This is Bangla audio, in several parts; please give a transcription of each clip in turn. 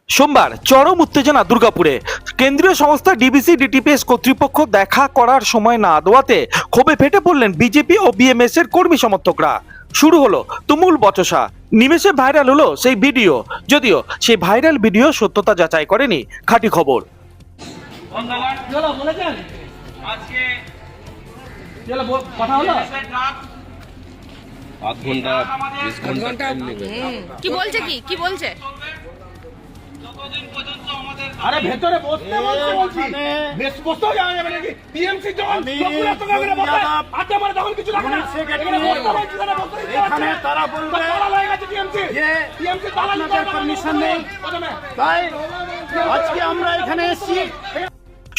সোমবার চরম উত্তেজনা দুর্গাপুরে। কেন্দ্রীয় সংস্থা ডিবিসি ডিটিপিএস কর্তৃপক্ষ দেখা করার সময় না দেওয়াতে ক্ষোভে ফেটে পড়লেন বিজেপি ও বিএমএস এর কর্মী সমর্থকরা। শুরু হলো তুমুল বচসা। নিমেষে ভাইরাল হলো সেই ভিডিও, যদিও সেই ভাইরাল ভিডিও সত্যতা যাচাই করেনি খাঁটি খবর। আধ ঘন্টা 20 ঘন্টা টাইম নেবে। কি বলছে কি বলছে? আরে ভেতরে বসতে বলছি, বেশ বসতেও যাওয়া যাবে নাকি? টিএমসি যখন লোকগুলো তো করে বসে আড্ডা মারে তখন কিছু লাগে না। এখানে বসতে বলছি, এখানে তারা বলবে তালা হয়ে গেছে টিএমসি, টিএমসি তালা আপনাদের পারমিশন নেই, তাই আজকে আমরা এখানে এসেছি।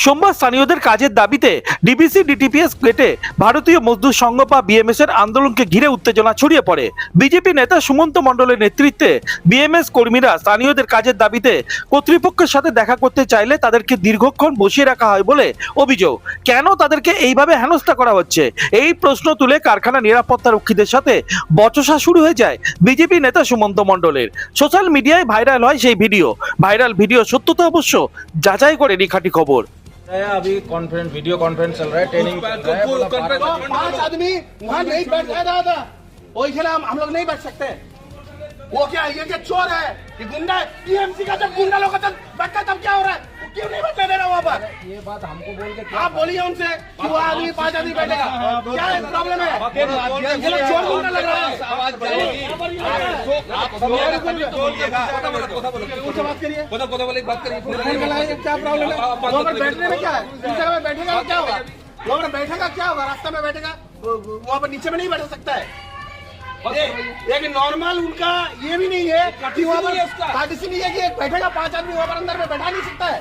সোমবার স্থানীয়দের কাজের দাবিতে ডিবিসি ডিটিপিএস গেটে ভারতীয় মজদুর সংঘ বা বিএমএস এর আন্দোলনকে ঘিরে উত্তেজনা ছড়িয়ে পড়ে। বিজেপি নেতা সুমন্ত মণ্ডলের নেতৃত্বে বিএমএস কর্মীরা স্থানীয়দের কাজের দাবিতে কর্তৃপক্ষের সাথে দেখা করতে চাইলে তাদেরকে দীর্ঘক্ষণ বসিয়ে রাখা হয় বলে অভিযোগ। কেন তাদেরকে এইভাবে হেনস্থা করা হচ্ছে, এই প্রশ্ন তুলে কারখানা নিরাপত্তা রক্ষীদের সাথে বচসা শুরু হয়ে যায় বিজেপি নেতা সুমন্ত মণ্ডলের। সোশ্যাল মিডিয়ায় ভাইরাল হয় সেই ভিডিও। ভাইরাল ভিডিও সত্যতা অবশ্য যাচাই করে খাঁটি খবর। अभी कॉन्फ्रेंस वीडियो कॉन्फ्रेंस चल रहा है, ट्रेनिंग चल रहा है। 5 आदमी वहाँ नहीं बैठ रहा था, वही खेला हम लोग नहीं बैठ सकते। वो क्या ये क्या चोर है, ये गुंडा है? टीएमसी का जब गुंडा लोग का बैठा तब क्या हो रहा है? वो क्यों नहीं बैठने दे रहा वहाँ पर? ये बात हमको बोल के आप बोलिए उनसे कि वो आदमी 5 आदमी बैठेगा, क्या प्रॉब्लम है? ये लोग चोर गुंडा लग रहा है। उनसे बात करिए, क्या प्रॉब्लम है? वहाँ पर बैठने में क्या है? जिस जगह में बैठेगा वो क्या होगा? वहाँ पर बैठेगा क्या होगा? रास्ता में बैठेगा, वहाँ पर नीचे में नहीं बैठ सकता है। एक नॉर्मल उनका ये भी नहीं है कि वहाँ पर पॉलिसी नहीं है कि एक बैठेगा 5 आदमी वहाँ पर अंदर में बैठा नहीं सकता है।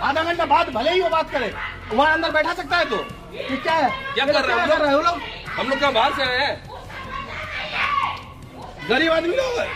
आधा घंटा बाद भले ही वो बात करे, वहाँ अंदर बैठा सकता है। तो क्या है, क्या कर रहे हो लोग? हम लोग क्या बाहर से आए हैं? गरीब आदमी लोग है।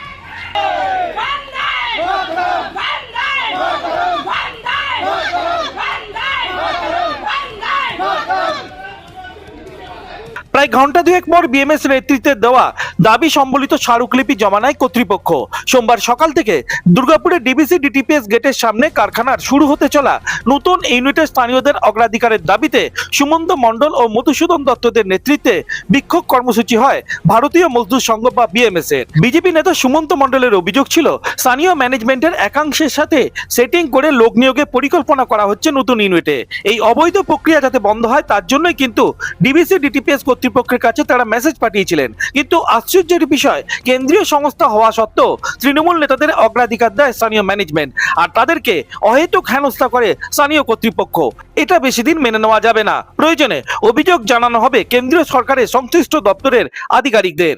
প্রায় ঘন্টা দুয়েক পর বিএমএস নেতৃত্বের দেওয়া দাবি সম্বলিত স্মারকলিপি জমা নেয় কর্তৃপক্ষ। সোমবার সকাল থেকে দুর্গাপুরের ডিবিসি ডিটিপিএস গেটের সামনে কারখানার শুরু হতে চলা নতুন ইউনিটের স্থানীয়দের অগ্রাধিকারের দাবিতে সুমন্ত মণ্ডল ও মধুসূদন দত্তদের নেতৃত্বে বিক্ষোভ কর্মসূচি হয় ভারতীয় মজদুর সংঘ বা বিএমএস এর। বিজেপি নেতা সুমন্ত মণ্ডলের অভিযোগ ছিল স্থানীয় ম্যানেজমেন্টের একাংশের সাথে সেটিং করে লোক নিয়োগের পরিকল্পনা করা হচ্ছে নতুন ইউনিটে। এই অবৈধ প্রক্রিয়া যাতে বন্ধ হয় তার জন্যই কিন্তু ডিবিসি ডিটিপিএস কর্তৃপক্ষের কাছে তারা মেসেজ পাঠিয়েছিলেন। কিন্তু আশ্চর্যের বিষয়, কেন্দ্রীয় সংস্থা হওয়া সত্ত্বেও তৃণমূল নেতাদের অগ্রাধিকার দেয় স্থানীয় ম্যানেজমেন্ট, আর তাদেরকে অহেতুক হেনস্থা করে স্থানীয় কর্তৃপক্ষ। এটা বেশি দিন মেনে নেওয়া যাবে না। প্রয়োজনে অভিযোগ জানানো হবে কেন্দ্রীয় সরকারের সংশ্লিষ্ট দপ্তরের আধিকারিকদের।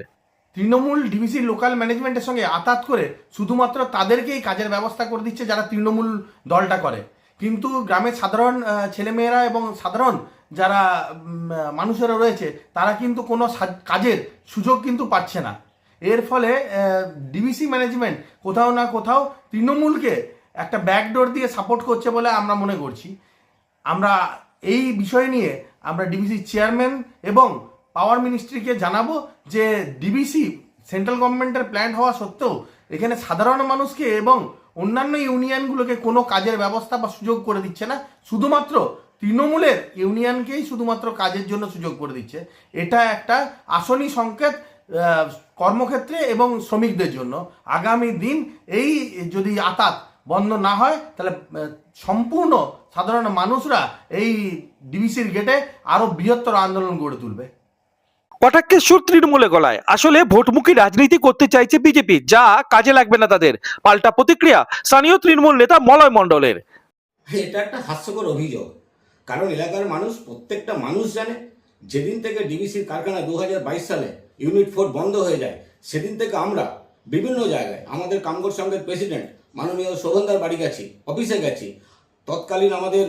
তৃণমূল ডিবিসি লোকাল ম্যানেজমেন্টের সঙ্গে আতাত করে শুধুমাত্র তাদেরকেই কাজের ব্যবস্থা করে দিচ্ছে যারা তৃণমূল দলটা করে, কিন্তু গ্রামের সাধারণ ছেলেমেয়েরা এবং সাধারণ যারা মানুষেরা রয়েছে তারা কিন্তু কোনো কাজের সুযোগ কিন্তু পাচ্ছে না। এর ফলে ডিবিসি ম্যানেজমেন্ট কোথাও না কোথাও তৃণমূলকে একটা ব্যাকডোর দিয়ে সাপোর্ট করছে বলে আমরা মনে করছি। আমরা এই বিষয় নিয়ে আমরা ডিবিসি চেয়ারম্যান এবং পাওয়ার মিনিস্ট্রিকে জানাবো যে ডিবিসি সেন্ট্রাল গভর্নমেন্টের প্ল্যান হওয়া সত্ত্বেও এখানে সাধারণ মানুষকে এবং অন্যান্য ইউনিয়নগুলোকে কোনো কাজের ব্যবস্থা বা সুযোগ করে দিচ্ছে না, শুধুমাত্র তৃণমূলের ইউনিয়নকেই শুধুমাত্র কাজের জন্য সুযোগ করে দিচ্ছে। এটা একটা আসনি সংকেত কর্মক্ষেত্রে এবং শ্রমিকদের জন্য। আগামী দিন এই যদি আতাত বন্ধ না হয় তাহলে সম্পূর্ণ সাধারণ মানুষরা এই ডিবিসির গেটে আরো বৃহত্তর আন্দোলন গড়ে তুলবে। কটাক্ষের সুর তৃণমূলে গলায়। আসলে ভোটমুখী রাজনীতি করতে চাইছে বিজেপি, যা কাজে লাগবে না তাদের। পাল্টা প্রতিক্রিয়া স্থানীয় তৃণমূল নেতা মলয় মণ্ডলের। এটা একটা হাস্যকর অভিযোগ, কারণ এলাকার মানুষ, প্রত্যেকটা মানুষ জানে যেদিন থেকে ডিবিসির কারখানা 2022 সালে ইউনিট 4 বন্ধ হয়ে যায়, সেদিন থেকে আমরা বিভিন্ন জায়গায় আমাদের কামগড় সংঘের প্রেসিডেন্ট মাননীয় শোভনদার বাড়ি গেছি, অফিসে গেছি, তৎকালীন আমাদের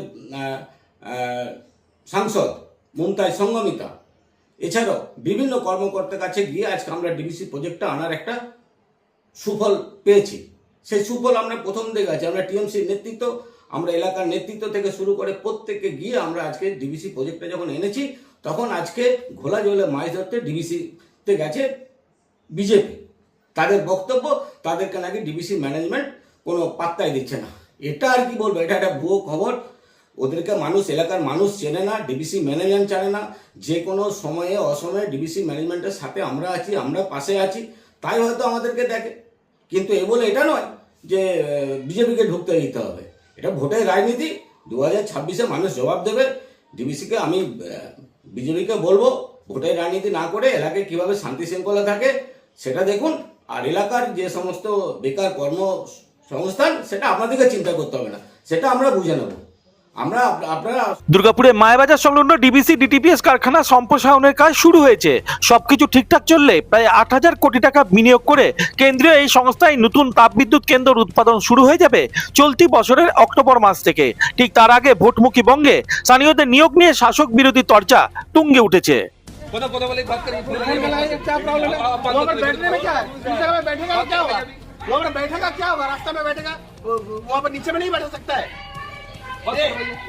সাংসদ মমতাজ সঙ্গমিতা, এছাড়াও বিভিন্ন কর্মকর্তার কাছে গিয়ে আজকে আমরা ডিবিসি প্রজেক্টটা আনার একটা সুফল পেয়েছি। সেই সুফল আমরা প্রথম দিকে আছি, আমরা টিএমসির নেতৃত্ব, আমরা এলাকার নেতৃত্ব থেকে শুরু করে প্রত্যেককে গিয়ে আমরা আজকে ডিবিসি প্রজেক্টটা যখন এনেছি, তখন আজকে ঘোলা জলে মাছ ধরতে ডিবিসিতে গেছে বিজেপি। তাদের বক্তব্য তাদেরকে নাকি ডিবিসি ম্যানেজমেন্ট কোনো পাত্তাই দিচ্ছে না। এটা আর কি বলবো, এটা একটা ভুয়ো খবর। ওদেরকে মানুষ, এলাকার মানুষ চেনে না, ডিবিসি ম্যানেজমেন্ট জানে না। যে কোনো সময়ে অসময়ে ডিবিসি ম্যানেজমেন্টের সাথে আমরা আছি, আমরা পাশে আছি, তাই হয়তো আমাদেরকে দেখে। কিন্তু এ বলে এটা নয় যে বিজেপিকে ঢুকতে দিতে হবে। এটা ভোটের রাজনীতি, 2026-এ মানুষ জবাব দেবে। ডিবিসিকে আমি বিজেপিকে বলবো ভোটের রাজনীতি না করে এলাকায় কীভাবে শান্তি শৃঙ্খলা থাকে সেটা দেখুন। আর এলাকার যে সমস্ত বেকার কর্মসংস্থান সেটা আপনাদেরকে চিন্তা করতে হবে না, সেটা আমরা বুঝে নেব। আপনারা দুর্গাপুরে মায়াবাজার সংলগ্ন ডিবিসি ডিটিপিএস কারখানা সম্প্রসারণের কাজ শুরু হয়েছে। সবকিছু ঠিকঠাক চললে প্রায় 8,000 কোটি টাকা বিনিয়োগ করে কেন্দ্রীয় এই সংস্থায় নতুন তাপবিদ্যুৎ কেন্দ্র উৎপাদন শুরু হয়ে যাবে চলতি বছরের অক্টোবর মাস থেকে। ঠিক তার আগে ভোটমুখী বঙ্গে স্থানীয়দের নিয়োগ নিয়ে শাসক বিরোধী চর্চা তুঙ্গে উঠেছে। कोदा वाली बात करिए। फोन लगाए, क्या प्रॉब्लम है? वहाँ पर बैठने में क्या है? इस जगह में बैठेगा तो क्या होगा? वहाँ पर बैठेगा क्या होगा? रास्ता में बैठेगा, वहाँ पर नीचे में नहीं बैठ सकता है।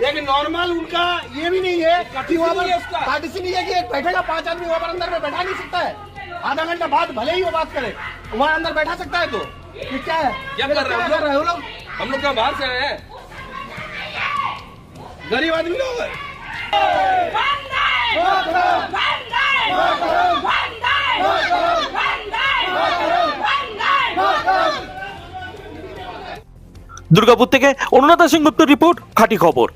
एक नॉर्मल उनका ये भी नहीं है कि वहाँ पर पार्टीशन नहीं है कि एक बैठेगा, 5 आदमी वहाँ पर अंदर में बैठा नहीं सकता है। आधा घंटा बाद भले ही वो बात करे, वहाँ अंदर बैठा सकता है। तो ये क्या है? क्या कर रहे हो लोग? हम लोग क्या बाहर से आए हैं? गरीब आदमी लोग हैं। দুর্গাপুর থেকে অনুরাধা সিংগুপ্তের রিপোর্ট, খাঁটি খবর।